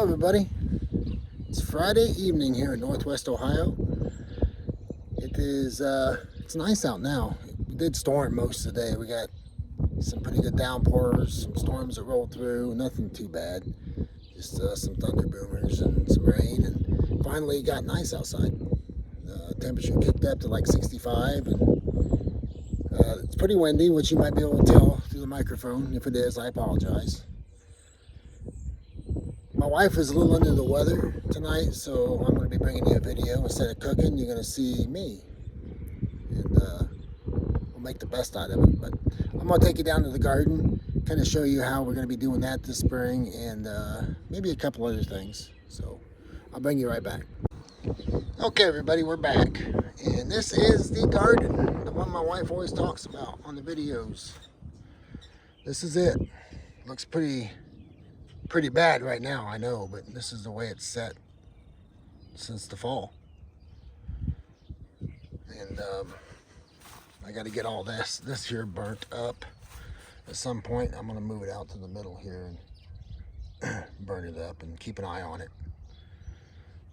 Hello everybody, it's Friday evening here in Northwest Ohio. It's nice out now. It did storm most of the day. We got some pretty good downpours, some storms that rolled through, nothing too bad. Just some thunder boomers and some rain, and finally it got nice outside. Temperature kicked up to like 65, and it's pretty windy, which you might be able to tell through the microphone. If it is, I apologize. My wife is a little under the weather tonight, so I'm going to be bringing you a video. Instead of cooking, you're going to see me. And we'll make the best out of it. But I'm going to take you down to the garden, kind of show you how we're going to be doing that this spring, and maybe a couple other things. So I'll bring you right back. Okay, everybody, we're back. And this is the garden, the one my wife always talks about on the videos. This is it. Looks pretty bad right now, I know, but this is the way it's set since the fall. And I got to get all this here burnt up. At some point, I'm going to move it out to the middle here and burn it up and keep an eye on it.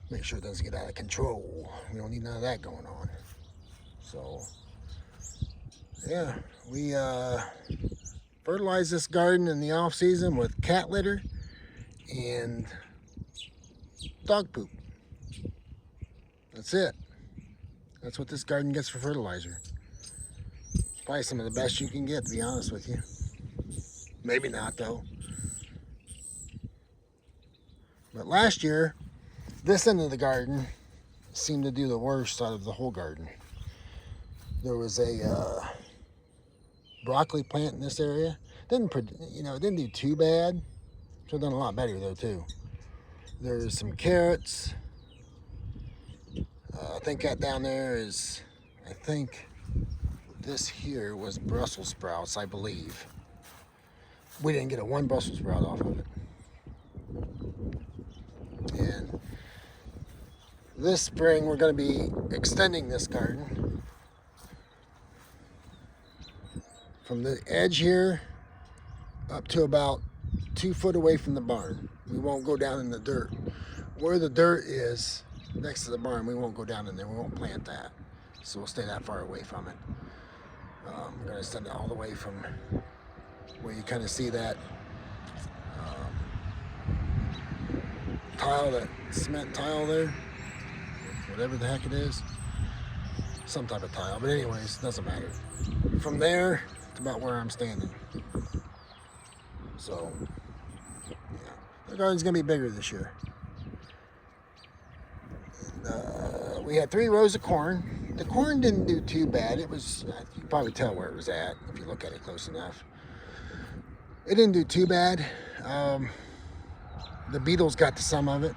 Make sure it doesn't get out of control. We don't need none of that going on. So, yeah, we fertilize this garden in the off season with cat litter and dog poop. That's it. That's what this garden gets for fertilizer. It's probably some of the best you can get, to be honest with you. Maybe not, though. But last year, this end of the garden seemed to do the worst out of the whole garden. There was a broccoli plant in this area. It didn't do too bad. Could have done a lot better though too. There's some carrots. I think that down there is, I think this here was Brussels sprouts, I believe. We didn't get one Brussels sprout off of it. And this spring we're going to be extending this garden from the edge here up to about 2 foot away from the barn. We won't go down in the dirt. Where the dirt is next to the barn, we won't go down in there. We won't plant that. So we'll stay that far away from it. We're going to extend it all the way from where you kind of see that tile, that cement tile there. Whatever the heck it is. Some type of tile. But anyways, it doesn't matter. From there to about where I'm standing. So, yeah, the garden's gonna be bigger this year. And, we had 3 rows of corn. The corn didn't do too bad. It was, you can probably tell where it was at if you look at it close enough. It didn't do too bad. The beetles got to some of it,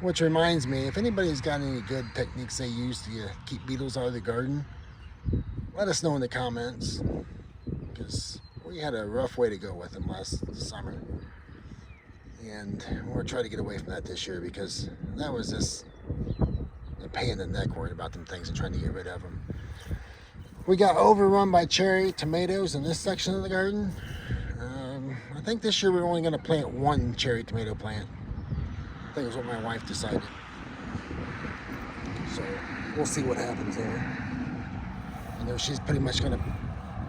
which reminds me, if anybody's got any good techniques they use to keep beetles out of the garden, let us know in the comments, because we had a rough way to go with them last summer, and we're trying to get away from that this year, because that was just a pain in the neck worrying about them things and trying to get rid of them. We got overrun by cherry tomatoes in this section of the garden. I think this year we're only going to plant 1 cherry tomato plant. I think it's what my wife decided. So we'll see what happens there. I know she's pretty much going to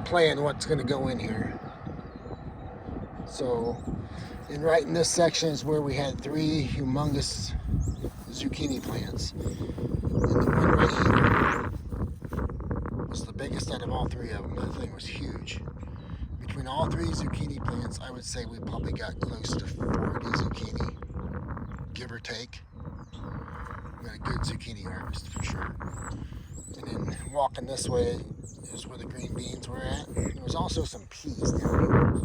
plan what's going to go in here. So, and right in this section is where we had 3 humongous zucchini plants. And the one right here was the biggest out of all 3 of them. That thing was huge. Between all 3 zucchini plants, I would say we probably got close to 40 zucchini, give or take. We got a good zucchini harvest for sure. And then walking this way is where the green beans were at. There was also some peas down here.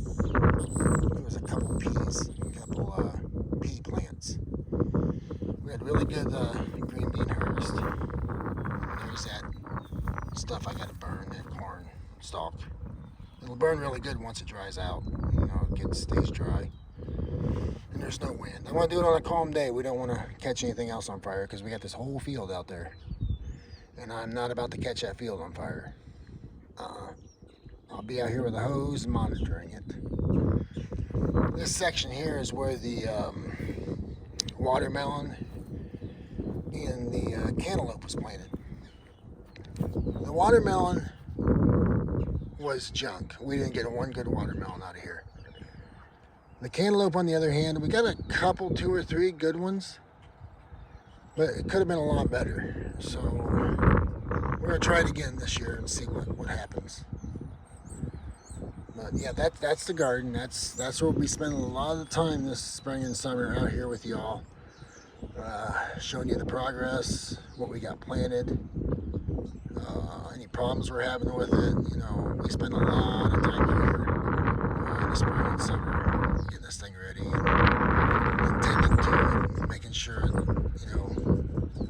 There was a couple peas, a couple pea plants. We had really good green bean harvest. And there's that stuff I got to burn, that corn stalk. It'll burn really good once it dries out. It stays dry. And there's no wind. I want to do it on a calm day. We don't want to catch anything else on fire because we got this whole field out there. And I'm not about to catch that field on fire. I'll be out here with a hose monitoring it. This section here is where the watermelon, and the cantaloupe was planted. The watermelon was junk. We didn't get one good watermelon out of here. The cantaloupe, on the other hand, we got a couple, 2 or 3 good ones, but it could have been a lot better. So we're gonna try it again this year and see what happens. But yeah, that's the garden. That's where we'll be spending a lot of the time this spring and summer out here with y'all, showing you the progress, what we got planted, any problems we're having with it. You know, we spend a lot of time here in the spring and summer getting this thing ready and tending to it and making sure that, you know,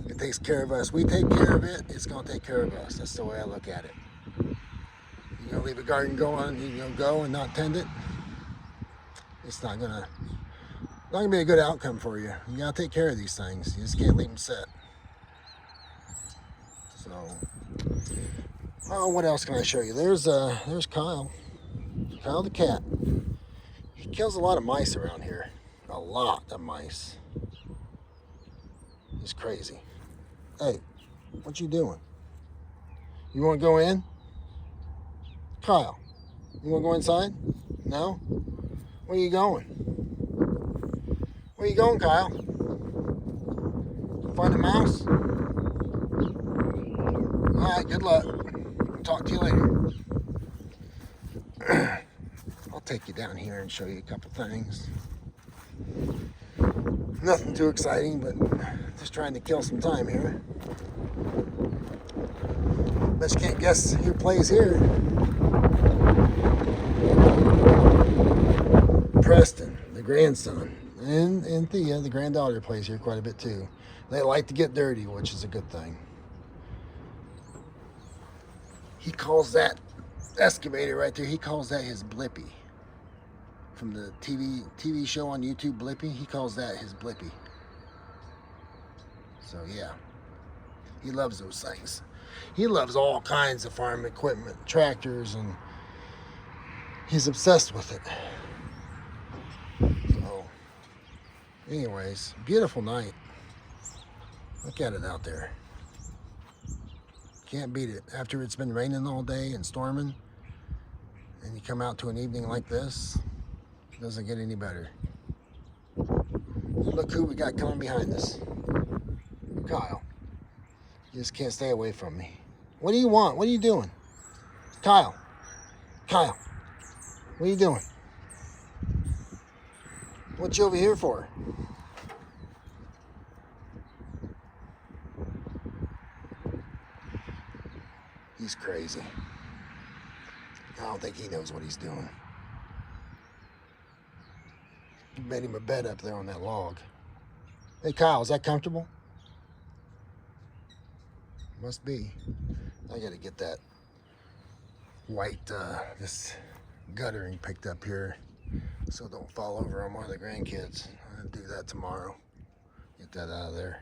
it takes care of us. We take care of it, it's going to take care of us. That's the way I look at it. You're going to leave a garden going, you're going to go and not tend it, it's not going to be a good outcome for you. You got to take care of these things. You just can't leave them sit. So, oh, what else can I show you? There's Kyle the cat. He kills a lot of mice around here. A lot of mice. It's crazy. Hey, what you doing? You want to go in? Kyle, you want to go inside? No? Where are you going? Where are you going, Kyle? Find a mouse? Alright, good luck. I'll talk to you later. I'll take you down here and show you a couple things. Nothing too exciting, but just trying to kill some time here. Bet you can't guess who plays here. Preston, the grandson, and Thea, the granddaughter, plays here quite a bit too. They like to get dirty, which is a good thing. He calls that excavator right there, he calls that his Blippi. From the TV show on YouTube, Blippi, he calls that his Blippi. So yeah, he loves those things. He loves all kinds of farm equipment, tractors, and he's obsessed with it. So anyways, beautiful night. Look at it out there. Can't beat it. After it's been raining all day and storming, and you come out to an evening like this, it doesn't get any better. Look who we got coming behind us. Kyle. You just can't stay away from me. What do you want? What are you doing? Kyle. Kyle. What are you doing? What you over here for? He's crazy. I don't think he knows what he's doing. Made him a bed up there on that log. Hey Kyle, is that comfortable? Must be. I gotta get that white, this guttering picked up here so it don't fall over on one of the grandkids. I'm gonna do that tomorrow. Get that out of there.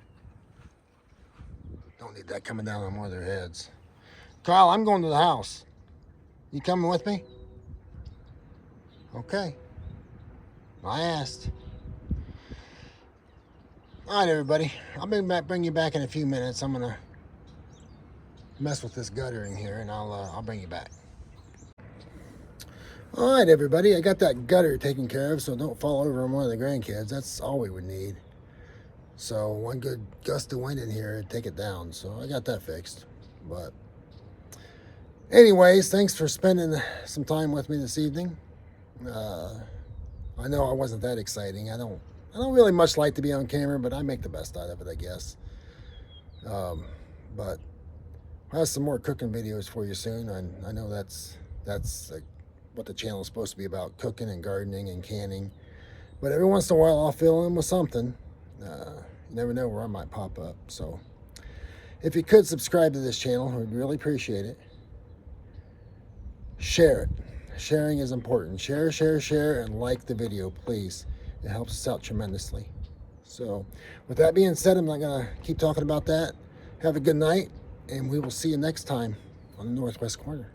Don't need that coming down on one of their heads. Kyle, I'm going to the house. You coming with me? Okay. I asked. All right, everybody. I'll bring you back in a few minutes. I'm gonna mess with this guttering here, and I'll bring you back. All right, everybody. I got that gutter taken care of, so don't fall over on one of the grandkids. That's all we would need. So one good gust of wind in here would take it down. So I got that fixed. But anyways, thanks for spending some time with me this evening. I know I wasn't that exciting. I don't really much like to be on camera, but I make the best out of it, I guess. But I'll have some more cooking videos for you soon. I know that's like what the channel is supposed to be about, cooking and gardening and canning. But every once in a while, I'll fill in with something. You never know where I might pop up. So if you could subscribe to this channel, I'd really appreciate it. Share it. Sharing is important. Share, and like the video, please. It helps us out tremendously. So with that being said, I'm not going to keep talking about that. Have a good night, and we will see you next time on the Northwest Corner.